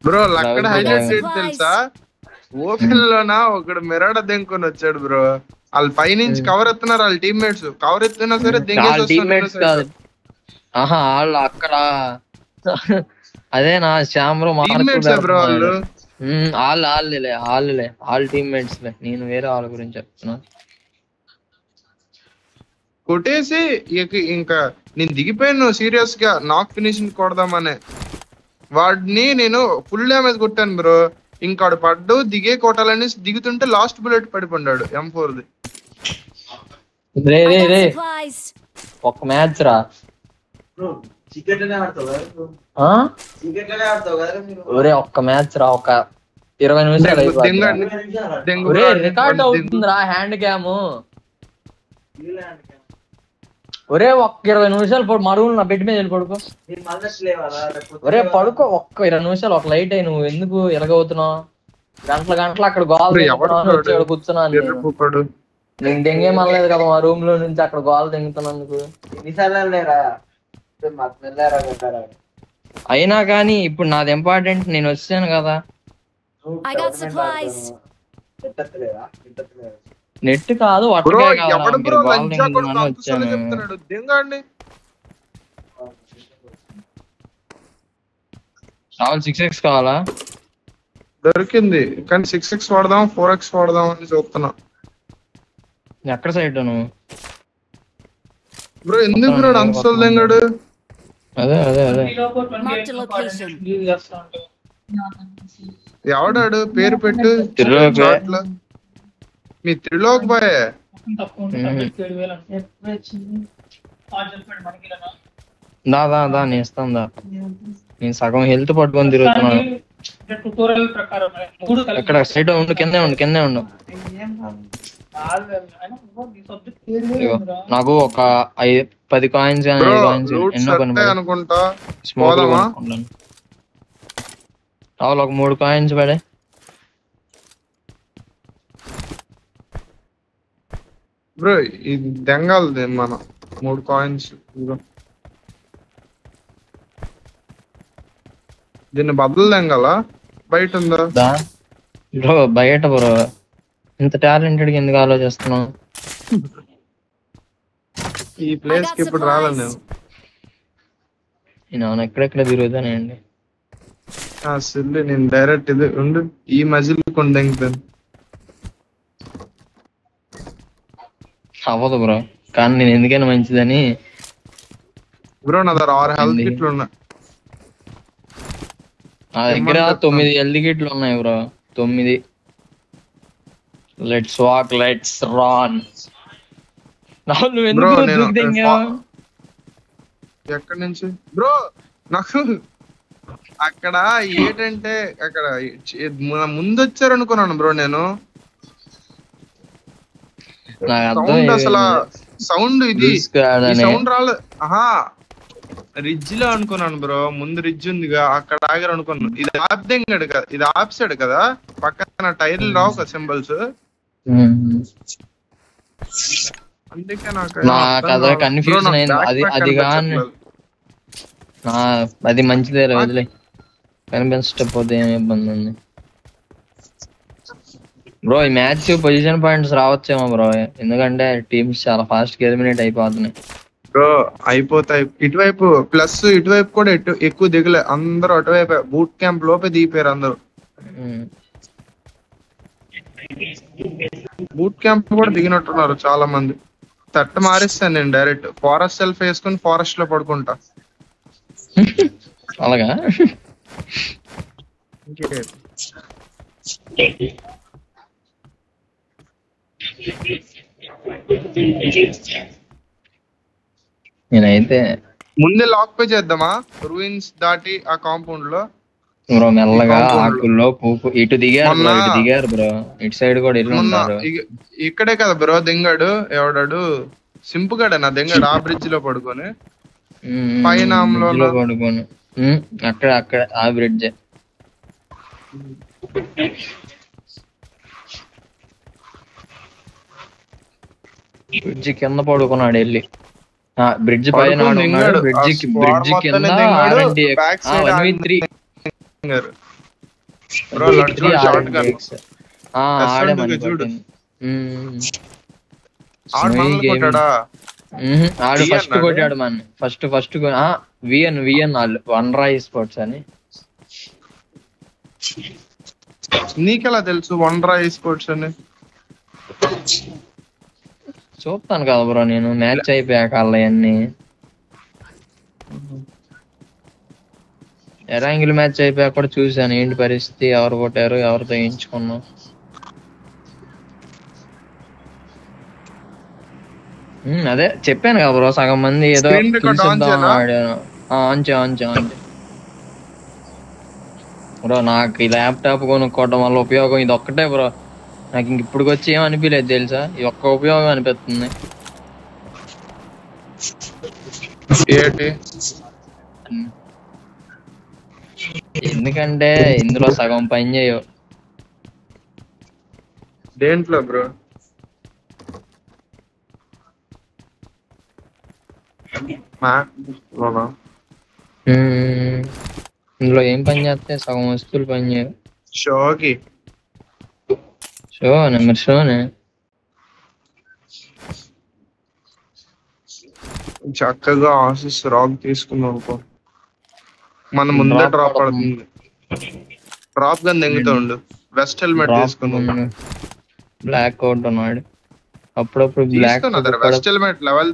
Bro అక్కడ highlight ఏంటి తెలుసా, ఓపెన్ లోనా ఒకడు మిరాడ దెంకొని వచ్చాడు బ్రో. వాళ్ళు పైనుంచి కవర్ ఎత్తున్నారు, వాళ్ళ టీమ్మేట్స్ కవర్ ఎత్తున్నా సరే టీమ్మేట్స్ కాదు. ఆహా వాళ్ళు అక్కడ అదే నా శ్యామ్రో బ్రో వాళ్ళు వాళ్ళ టీమ్మేట్స్ లే. నేను వేరే వాళ్ళ గురించి చెప్తున్నా. కొట్టేసి ఇంకా నేను దిగిపోయాను సీరియస్ గా నాక్ ఫినిషింగ్ కొడదామనే. వాడిని నేను ఫుల్ డ్యామేజ్ కొట్టాను బ్రో. ఇంకాడు పడ్డు దిగే కొట్టాలని దిగుతుంటే లాస్ట్ బుల్లెట్ పడిపోయాడు M4ది. ఒక మ్యాచ్ రా ఒరే, ఒక్క మ్యాచ్ రా, ఒక 20 నిమిషాలు రికార్డ్ అవుతుందిరా హ్యాండ్ క్యామ్. ఒరే ఒక్క 20 నిమిషాలు మరుగులు నా బెడ్ మీద వెళ్ళి పడుకో. ఒరే పడుకో ఒక్క 20 నిమిషాలు, ఒక లైట్ అయ్యి. నువ్వు ఎందుకు ఎలాగవుతున్నావు? గంటలు అక్కడ గోల్ కూర్చున్నాను. నేను దెంగే మనలేదు కదా మా రూమ్ లో నుంచి అక్కడ గోల్ దెంగుతున్నందుకు. అయినా కానీ ఇప్పుడు నాది ఇంపార్టెంట్, నేను వచ్చాను కదా. నెట్ కాదు వచ్చాను. 6x కావాలా? దొరికింది కానీ 6x వాడదాం 4x వాడదాం అని చూస్తున్నా. ఎక్కడ సైడ్ నువ్వు బ్రో? ఎందుకు బ్రో అంత సోల్దెంగాడు? అదే ఎవడాడు? పేరు పెట్టు. మీ త్రిలోక్ బాయ్. దా నేను ఇస్తాను. నేను సగం హెల్త్ పట్టుకొని తిరుగుతున్నాను. ఇక్కడ సైడ్ ఉండు, కిందే ఉండు. నాకు ఒక 10 కాయిన్స్ ఎన్నో అనుకుంటా. ఒక 3 కాయిన్స్ పడే. బ్రో ఇది దెంగాలది మనం 3 కాయిన్స్. దీన్ని బదులు దెంగాల బయట ఉందా బ్రో? బయట బ్రో. ఇంత టాలెంటెడ్ ఎందుకు ఆలోచిస్తున్నావు? ఈ ప్లేస్ కి ఇప్పుడు రాలేదు నేను ఎక్కడెక్కడ తిరుగుతానండి. నేను డైరెక్ట్ ఇది ఉండు ఈ మజిల్ కొండెంగుతాను. అవ్వదు బ్రో, కానీ నేను ఎందుకైనా మంచిదని. బ్రో నా దగ్గర 6 హెల్త్ కిట్లు ఉన్నాయి. నా దగ్గర 9 హెల్త్ కిట్లు ఉన్నాయి bro. 9. Let's walk, let's run. ఎక్కడి నుంచి బ్రో? నాకు అక్కడ ఏంటంటే అక్కడ ముందు వచ్చారు అనుకున్నాను బ్రో. నేను సౌండ్ అసలు సౌండ్ ఇది సౌండ్ రాలేదు. రిడ్జ్ లో అనుకున్నాను బ్రో. ముందు రిడ్జ్ ఉందిగా, అక్కడ ఆగారు అనుకున్నాను. ఇది ఆప్దెంగాడు కదా, ఇది ఆప్సాడు కదా. పక్కన టైర్లు రావు కదా సింబల్స్. అందుకే నాకు కన్ఫ్యూజన్ అయింది. అది మంచిదే వదిలే. కనిపించకపోతే ఏమి ఇబ్బంది ఉంది బ్రో? ఈ మ్యాచ్ పొజిషన్ పాయింట్స్ రావచ్చేమో బ్రో, ఎందుకంటే టీమ్స్ చాలా ఫాస్ట్ గా ఎలిమినేట్ అయిపోతున్నాయి బ్రో. అయిపోతాయి. ఇటువైపు ప్లస్ ఇటువైపు కూడా ఎక్కువ దిగలే. అందరూ అటువైపు బూట్ క్యాంప్ లోపే దిగిపోయారు అందరూ. బూట్ క్యాంప్ కూడా దిగినట్టున్నారు చాలా మంది. తట్ట మారిస్తాను నేను డైరెక్ట్ ఫారెస్ట్ సెల్ఫ్ వేసుకుని ఫారెస్ట్ లో పడుకుంటా. అలాగా నేనైతే ముందే లాక్ పే చేద్దామా రూయిన్స్ దాటి ఆ కాంపౌండ్ లో? బ్రో మెల్లగా ఆకుల్లో ఇటు దిగారు బ్రో. ఇటు సైడ్ కూడా ఉన్నారు. ఇక్కడే కదా బ్రో దింగాడు ఎవడాడు? సింపుగాడే నా దింగాడు ఆ బ్రిడ్జ్ లో పడుకొని పైన పడుకోను. అక్కడ ఆ బ్రిడ్జ్ బ్రిడ్జ్ కింద పడుకున్నాడు వెళ్ళి. బ్రిడ్జ్ పైన బ్రిడ్జ్ కింద 1v3. బ్రో లడ్జు షార్ట్ గన్ ఆడే మని చూడు పట్టింది. ఆడు మనల్ని కొట్టాడా? ఆడు ఫస్ట్ కొట్టాడు మన ఫస్ట్ విఎన్ వాళ్ళు వన్రా స్పోర్ట్స్ అని. నీకెలా తెలుసు వన్రా స్పోర్ట్స్ అని? చూస్తాను కదా బ్రో నేను మ్యాచ్ అయిపోయాక అన్నీ ఎరాంగిల్ మ్యాచ్ అయిపోయాక కూడా చూసాను ఏంటి పరిస్థితి, ఎవరు కొట్టారు ఎవరితో ఎంచుకున్నాం. అదే చెప్పాను కదా బ్రో సగం మంది ఏదో బ్రో నాకు ఈ ల్యాప్టాప్ కొనుక్కోవడం వల్ల ఉపయోగం ఇది ఒక్కటే బ్రో. నాకు ఇంక ఇప్పుడు వచ్చి ఏం అనిపించలేదు తెలుసా, ఈ ఒక్క ఉపయోగం అనిపిస్తుంది. ఎందుకంటే ఇందులో సగం పని చేయవు. దేంట్లో బ్రో? ఇందులో ఏం పని చేస్తే సగం వస్తువులు పని చేయవు. షోనే చక్కగా ఆసిస్ రాక్ తీసుకుందాం అనుకో. మన ముందే డ్రాప్ పడుతుంది. డ్రాప్ గన్ దెంగుతూ ఉండు. వెస్ట్ హెల్మెట్ తీసుకుందాం. బ్లాక్ అవుట్ ఉన్నాడు అప్పుడప్పుడు. Black vest helmet level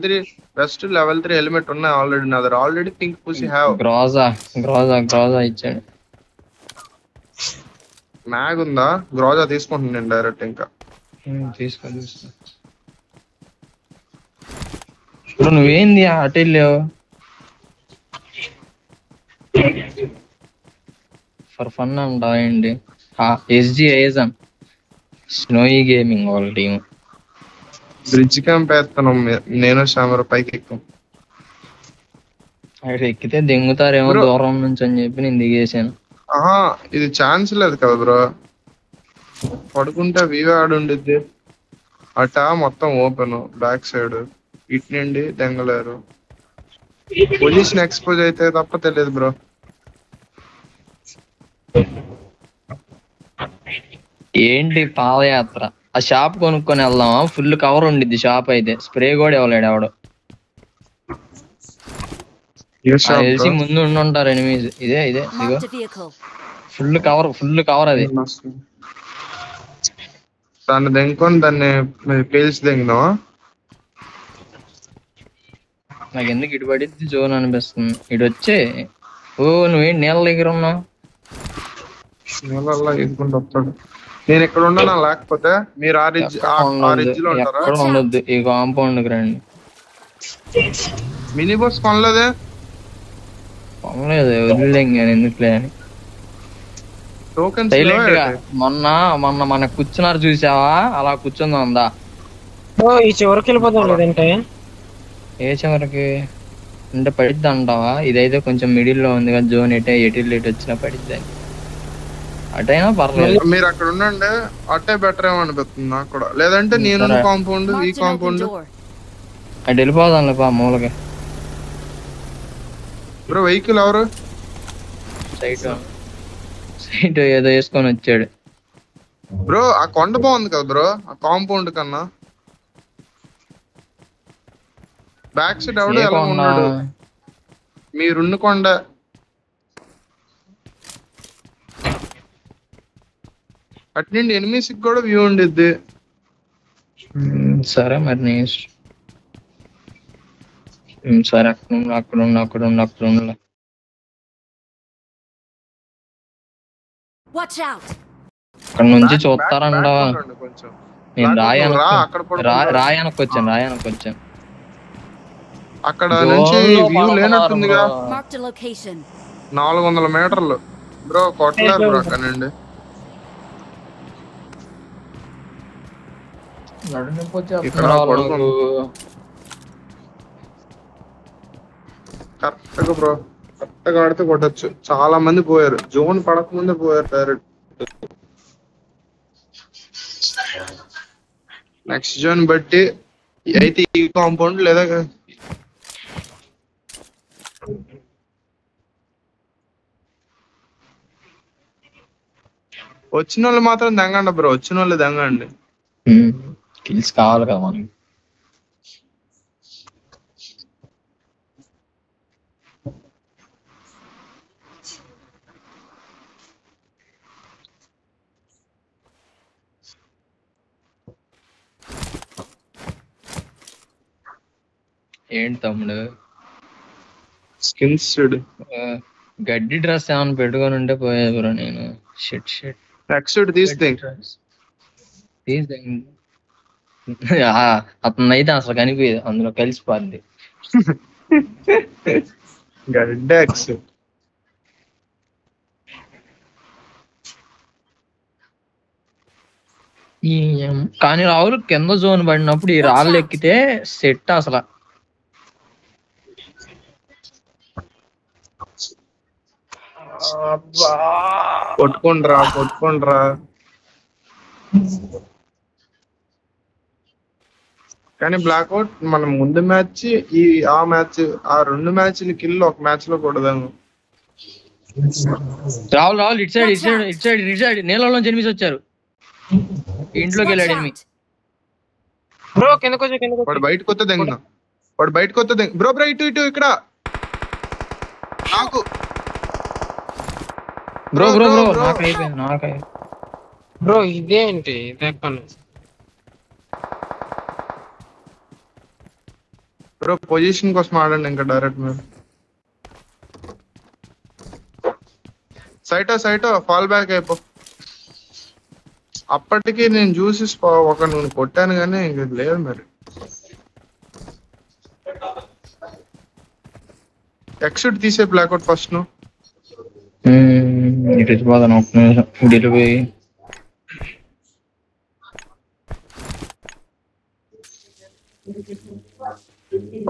3 helmet ఉన్నాయి ఆల్రెడీ నా దగ్గర. ఆల్రెడీ పింక్ పూసి హ్యావ్. గ్రోజా ఇచ్చాడు. మ్యాగ్ ఉందా? గ్రోజా తీసుకుంటున్నాను నేను డైరెక్ట్. ఇంకా తీసుకో నువ్వేంది అటు వెళ్ళావు? ఫర్ ఫన్ అంటావేంటి? ఎస్జీ ఏజన్ స్నోయి గేమింగ్ వాళ్ళ టీం. బ్రిడ్జ్ క్యాంప్ వేస్తాను నేను శామర పైకి ఎక్కాం. అక్కడ ఎక్కితే దింగుతారేమో దూరం నుంచి అని చెప్పి నేను దిగేసాను. ఇది ఛాన్స్ లేదు కదా బ్రో. పడుకుంటే వీవే ఆడుండిద్ది. అట మొత్తం ఓపెన్ బ్యాక్ సైడ్. ఇటు నుండి దెంగలేరు. పొజిషన్ ఎక్స్పోజ్ అయితే తప్ప తెలియదు బ్రో. ఏంటి పాదయాత్ర? ఆ షాప్ కొనుక్కొని వెళ్దామా? ఫుల్ కవర్ ఉండిద్ది షాప్ అయితే. స్ప్రే కూడా ఇవ్వలేడు ఎవడు. తెలిసి ముందు ఉండుంటారు ఎనిమిది. ఇదే ఇదిగో ఫుల్ కవర్ అది. దాన్ని దెంకొని దాన్ని పేల్చి దెంగినావా? నాకు ఎందుకు ఇటు పడిద్ది జోన్ అనిపిస్తుంది. ఇటు వచ్చే నువ్వేంటి నీళ్ళ దగ్గర ఉన్నావు? నీళ్ళల్లో ఈదుకుంటూ వస్తాడు. నేను ఇక్కడ ఉన్నా లేకపోతే మీరు ఆ రిడ్జ్ లో ఉంటారా? ఉండొద్దు ఈ కాంపౌండ్ కి రండి. మినీ బస్ కొనలేదే? కొనలేదు వదిలేం కానీ ఎందుకులే అని. సైలెంట్ గా మొన్న మన కూర్చున్నారు చూసావా? అలా కూర్చుందా ఉందా? ఈ చివరికి వెళ్ళిపోతాం లేదంటే ఏ చివరికి అంటే పడిద్ది అంటావా? ఇదైతే కొంచెం మిడిల్ లో ఉంది కదా జోన్. ఎటు వచ్చినా పడిద్ది. అటైనా పర్లేదు. మీరు అక్కడ ఉండండి. అట్టే బెటర్ ఏమో అనిపిస్తుంది నాకు కూడా. లేదంటే నేను కాంపౌండ్ ఈ కాంపౌండ్ అటు వెళ్ళిపోదాం లేపా మూలకి. బ్రో వెహికల్ ఎవరు? సైట్ ఏదో వేసుకొని వచ్చాడు బ్రో. ఆ కొండ బాగుంది కదా బ్రో ఆ కాంపౌండ్ కన్నా. బ్యాక్ సైడ్ ఎవడో ఎలా ఉన్నాడు? మీరున్న కొండ. అటు నుండి ఎనిమిస్ కూడా వ్యూ ఉండిద్ది. సరే మరి నీ సరే అక్కడ ఉండు. అక్కడ నుంచి చూస్తారంట. నేను రాయానికి వచ్చాను. అక్కడ నుంచి వ్యూ లేనట్టుందిగా. 400 మీటర్లు బ్రో. కొట్టలేరు బ్రో అక్కడ నుండి. కరెక్ట్గా బ్రో కరెక్ట్గా ఆడితే కొట్టచ్చు. చాలా మంది పోయారు. జోన్ పడక ముందే పోయారు డైరెక్ట్. నెక్స్ట్ జోన్ బట్టి అయితే ఈ కాంపౌండ్ లేదా వచ్చిన వాళ్ళు మాత్రం దెంగండి బ్రో, వచ్చిన వాళ్ళు దెంగండి. కిల్స్ కావాలి కదా మనకి. ఏంటి తమ్ముడు స్కిన్స్ గడ్డి డ్రెస్ ఏమైనా పెట్టుకొని ఉంటే పోయేది బ్రో. నేను షిట్ ఎక్సూట్ తీస్తే అతను అయితే అసలు కనిపించదు, అందులో కలిసిపోద్ది. గడ్డ ఎక్సూట్ కానీ రావులు కింద జోన్ పడినప్పుడు ఈ రాళ్ళు ఎక్కితే సెట్ అసలు. కొట్టుకుండ్రా. కానీ బ్లాక్అవుట్ మనం ముందు మ్యాచ్ ఆ మ్యాచ్ ఆ 2 మ్యాచ్లు కిల్ ఒక మ్యాచ్ లో కొడదాము. రావులు ఇటు సైడ్ నీళ్ళలో ఎనిమిస్ వచ్చారు. ఇంట్లోకి వెళ్ళాడు ఎనిమి. బ్రో కిందకొచ్చి వాడు బయటకు వస్తే దెంగ బ్రో ఇటు ఇక్కడ నాకు బ్రో నాకైపోయింది. బ్రో ఇదేంటి చెప్పండి బ్రో, పొజిషన్ కోసం ఆడండి ఇంకా డైరెక్ట్ మీరు. సైటో ఫాల్ బ్యాక్ అయిపో. అప్పటికి నేను చూసి ఒక నువ్వు కొట్టాను కానీ ఇంక లేదు మరి. ఎక్సిట్ తీసే బ్లాక్అవుట్ ఫస్ట్ నువ్వు.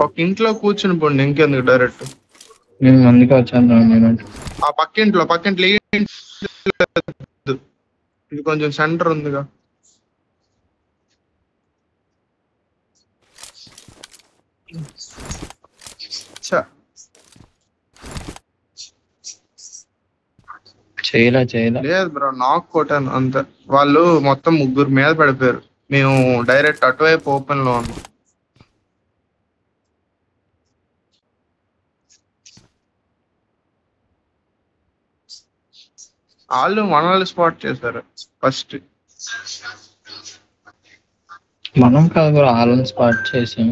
ఒక ఇంట్లో కూర్చుని పోండి, ఇంకెందుకు డైరెక్ట్. అందుకే వచ్చాను నేను. ఆ పక్కింట్లో ఇది కొంచెం సెంటర్ ఉందిగా. చేయలే లేదు బ్రో, నాక్ కొట్టాను అంతే. వాళ్ళు మొత్తం 3 మీద పడిపోయారు, మేము డైరెక్ట్ అటువైపు ఓపెన్ లో ఉన్నాం. మనల్ని స్పాట్ చేశారు ఫస్ట్. మనం కాదు బ్రో, వాళ్ళని స్పాట్ చేసాం.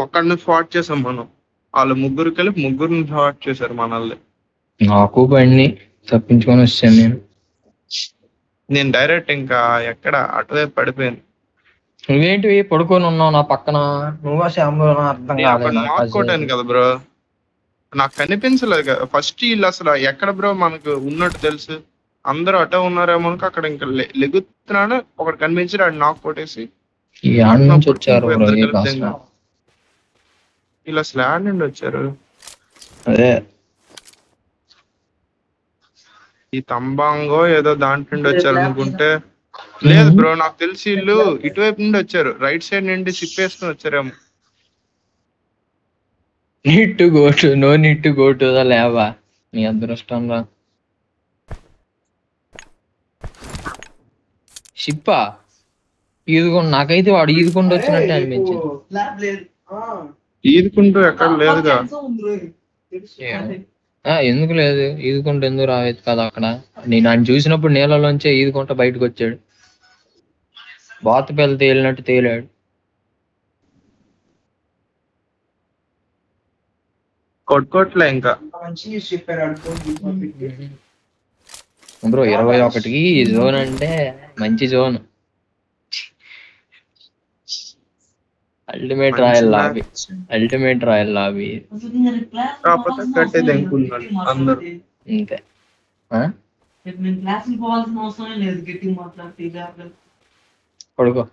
ఒకరిని స్పాట్ చేసాం మనం, వాళ్ళు 3 కలిపి 3 స్పాట్ చేశారు మనల్ని. నాకు బండి తప్పించుకొని వచ్చాను నేను డైరెక్ట్ ఇంకా ఎక్కడ అటువైపు పడిపోయాను. నువ్వేంటివి పడుకొని ఉన్నావు నా పక్కన? నువ్వా శ్యామ్? అర్థం కొట్టాను కదా బ్రో, నాకు కనిపించలేదు కదా ఫస్ట్. వీళ్ళు అసలు ఎక్కడ బ్రో మనకు ఉన్నట్టు తెలుసు, అందరూ అటే ఉన్నారేమో. అక్కడ ఇంకా లెగుతున్నాను, ఒకటి కనిపించి ఆడు నాకు కొట్టేసి ఇలా స్లాడ్ నుండి వచ్చారు. అదే ఈ తంబాంగో ఏదో దాంట్లో నుండి వచ్చారు అనుకుంటే. లేదు బ్రో, నాకు తెలిసి వీళ్ళు ఇటువైపు నుండి వచ్చారు, రైట్ సైడ్ నుండి సిప్ వేసుకుని వచ్చారేమో. Need to go to the lab. నీ అదృష్టం రా. షిప్పా ఈదుకుంటూ, నాకైతే వాడు ఈదుకుంటూ వచ్చినట్టే అనిపించింది. ఈదుకుంటూ ఎక్కడ లేదుగా. ఎందుకు లేదు? ఈదుకుంటూ ఎందుకు రాలేదు కదా అక్కడ? నేను ఆయన చూసినప్పుడు నీళ్ళలోంచే ఈదుకుంటూ బయటకు వచ్చాడు. బాత్ పిల్ల తేలినట్టు తేలాడు. కొట్టుకోట్లే ఇంకా బ్రో. 21కి ఈ జోన్ అంటే మంచి జోన్. అల్టిమేట్ రాయల్ లాబీ కాకపోతే కట్టేది అందరూ అంతే. పడుకో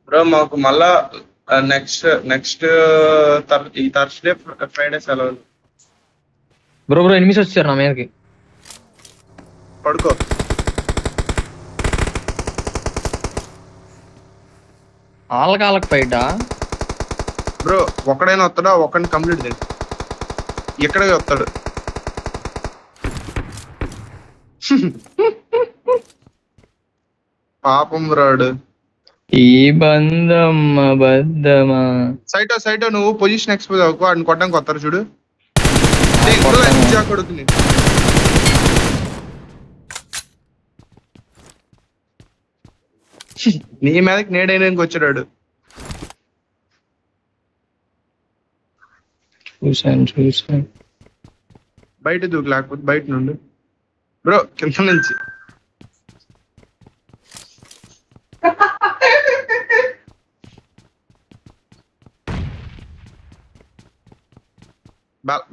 బ్రో. మాకు మళ్ళా నెక్స్ట్ ఈ థర్స్డే ఫ్రైడే సెలవులు బ్రో. ఎనిమిస్ వచ్చారు నా మీదకి. పడుకో ఆళ్ళకి బయట బ్రో. ఒకడైనా వస్తాడా? ఒకడిని కంప్లీట్ చేసి ఎక్కడికి వస్తాడు. పాపం రాడు. ఈ బంధం అబద్ధమా. సైటో నువ్వు పొజిషన్ ఎక్స్పోజ్ అవ్వకు, వాడిని కొట్టడానికి వస్తారు చూడు. కొడుకుని నీ మీదకి నేడైనానికి వచ్చాడు. చూసాను బయట దూకు, లేకపోతే బయట నుండి బ్రో కింద నుంచి.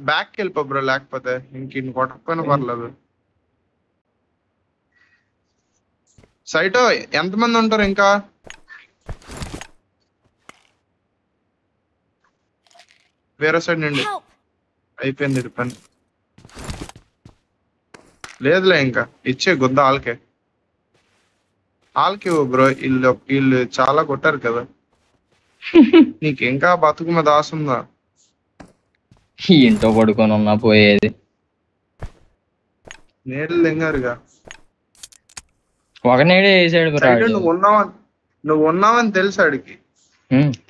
బ్యాక్ వెళ్ళిపో బ్రో, లేకపోతే ఇంక కొట్టకపోయినా పర్లేదు. సైటో ఎంతమంది ఉంటారు ఇంకా? వేరే సైడ్ నుండి అయిపోయింది పని. లేదులే ఇంకా ఇచ్చే గుద్ద ఆల్కే బ్రో. వీళ్ళు చాలా కొట్టారు కదా, నీకు ఇంకా బతుకు మీద ఆశ ఉందా? ఇంట్లో పడుకొని ఉన్నా పోయేది. నేడు దింగారుగా, ఒక నేడే వేసాడు బ్రో. నువ్వు ఉన్నావని తెలుసు ఆడికి.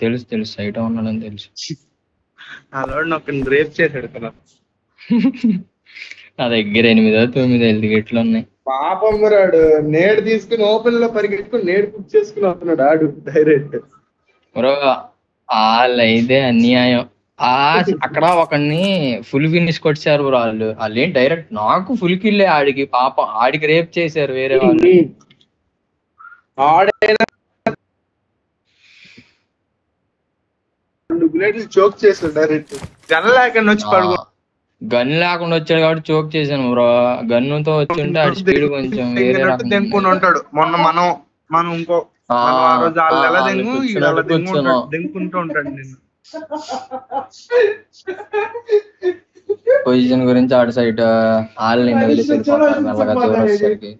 తెలుసు సైట్ ఉన్నాడని తెలుసు. అలా నాకు రేప్ చేశాడు కదా. నా దగ్గర 8-9 టికెట్లు ఉన్నాయి. పాపం రాడు నేడు తీసుకుని ఓపెన్ లో పరిగెట్టుకుని నేడు బుక్ చేసుకుని వస్తున్నాడు ఆడు డైరెక్ట్. బ్రో వాళ్ళైతే అన్యాయం. అక్కడ ఒకడిని ఫుల్ ఫినిష్ కొట్టారు బ్రో. వాళ్ళు ఏం డైరెక్ట్ నాకు ఫుల్ కిల్లే ఆడికి. పాపం ఆడికి రేప్ చేశారు వేరే వాళ్ళు. ఆడైనా చోక్ చేశాడు డైరెక్ట్. గన్ లేకుండా వచ్చి పడుకో. గన్ లేకుండా వచ్చాడు కాబట్టి చోక్ చేశాను బ్రో. గన్నుతో వచ్చి ఉంటే ఆడి స్పీడ్ కొంచెం వేరే దెంకుని ఉంటాడు. మొన్న మనం ఇంకో దెంకుంటూ ఉంటాడు. నేను పొజిషన్ గురించి ఆడు సైడ్ వాళ్ళని వదిలేసి మెల్లగా చూడేసరికి.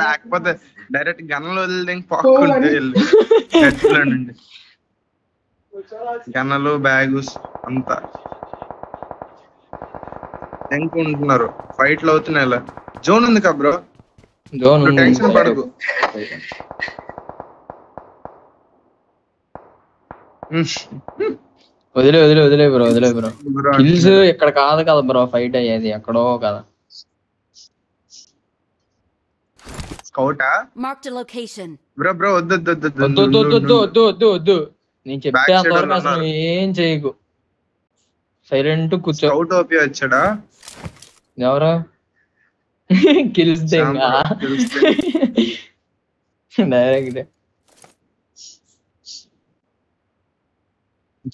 లేకపోతే డైరెక్ట్ గన్నులు వదిలి పాక్కుంటే నుండి గన్నలు బ్యాగుస్ అంతా దెంకుంటున్నారు. ఫైట్లు అవుతున్నాయి. జోన్ ఉంది కదా బ్రో, జోన్ టెన్షన్ పడకు. వదిలే బ్రో. కిల్స్ ఇక్కడ కాదు కదా బ్రో ఫైట్ అయ్యేది, ఎక్కడో కదా. స్కౌటా బ్రో వద్దు. నేను చెప్తే అంతవరకు అసలు ఏం చేయకు, సైలెంట్ కూర్చో. స్కౌట్ ఓపి వచ్చాడా ఎవరు? కిల్స్ డైరెక్ట్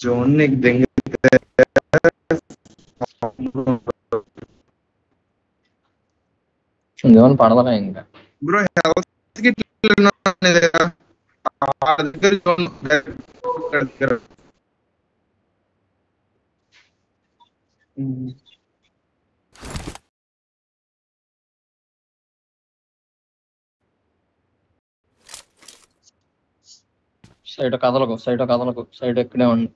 జోన్ నీకు దెంగ. జోన్ పడదలా ఇంకా బ్రో. హెల్త్ కిట్ సైడ్ కదలకు సైడ్ ఎక్కడే ఉండి.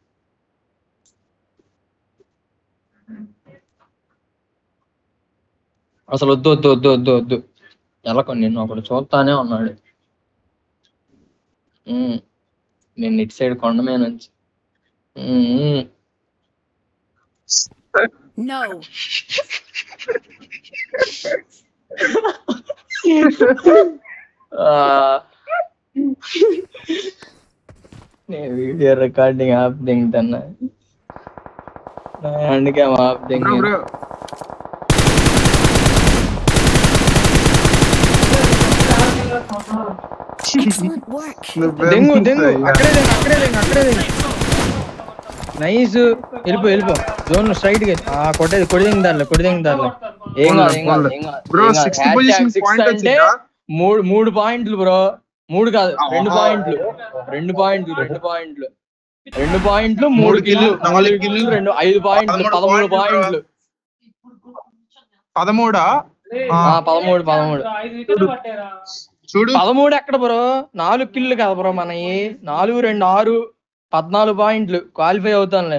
అసలు వద్దు ఎలాకో నిన్ను ఒకడు చూస్తానే ఉన్నాడు. నేను ఇటు సైడ్ కొండ మీద నుంచి నేను వీడియో రికార్డింగ్ యాప్ దింగుతున్నా, అందుకే యాప్ దింగు. అక్కడే నైస్. వెళ్ళిపో జోన్ స్ట్రైట్ గా కొడిదింగ్ దారిలో. ఏం కాదు. అంటే 3 పాయింట్లు బ్రో. 3 కాదు 2 పాయింట్లు. 2 పాయింట్లు 3 కిల్లు 4 కిల్లు 5 పాయింట్లు 13 పాయింట్లు. 13 చూడు. 13 ఎక్కడ బ్రో? 4 కిల్లు కదా బ్రో మనవి. 4, 2, 6, 14 పాయింట్లు. క్వాలిఫై అవుతానులే.